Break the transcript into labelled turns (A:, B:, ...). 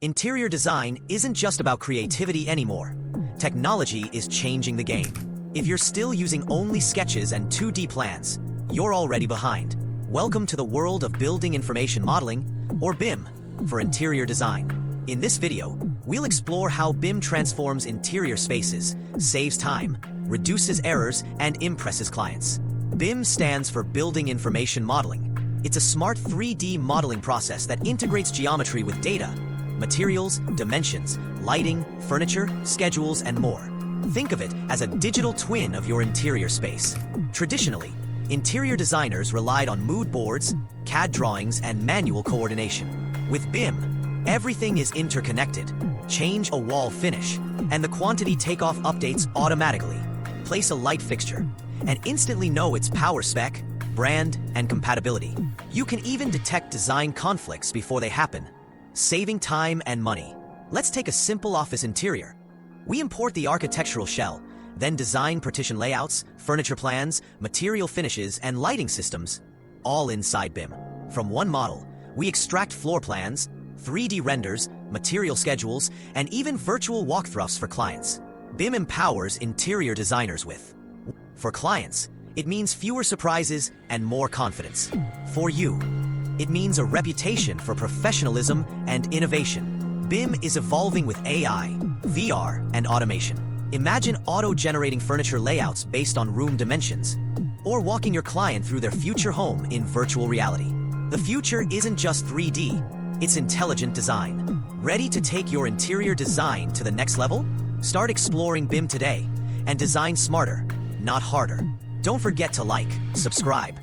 A: Interior design isn't just about creativity anymore. Technology is changing the game. If you're still using only sketches and 2D plans, you're already behind. Welcome to the world of Building Information Modeling, or BIM, for interior design. In this video, we'll explore how BIM transforms interior spaces, saves time, reduces errors, and impresses clients. BIM stands for Building Information Modeling. It's a smart 3D modeling process that integrates geometry with data, materials, dimensions, lighting, furniture, schedules, and more. Think of it as a digital twin of your interior space. Traditionally, interior designers relied on mood boards, CAD drawings, and manual coordination. With BIM, everything is interconnected. Change a wall finish, and the quantity takeoff updates automatically. Place a light fixture, and instantly know its power spec, brand, and compatibility. You can even detect design conflicts before they happen, saving time and money. Let's take a simple office interior. We import the architectural shell, then design partition layouts, furniture plans, material finishes, and lighting systems, all inside BIM. From one model, we extract floor plans, 3D renders, material schedules, and even virtual walkthroughs for clients. BIM empowers interior designers with. For clients, it means fewer surprises and more confidence. For you, it means a reputation for professionalism and innovation. BIM is evolving with AI, VR, and automation. Imagine auto-generating furniture layouts based on room dimensions, or walking your client through their future home in virtual reality. The future isn't just 3D, it's intelligent design. Ready to take your interior design to the next level? Start exploring BIM today and design smarter, not harder. Don't forget to like, subscribe,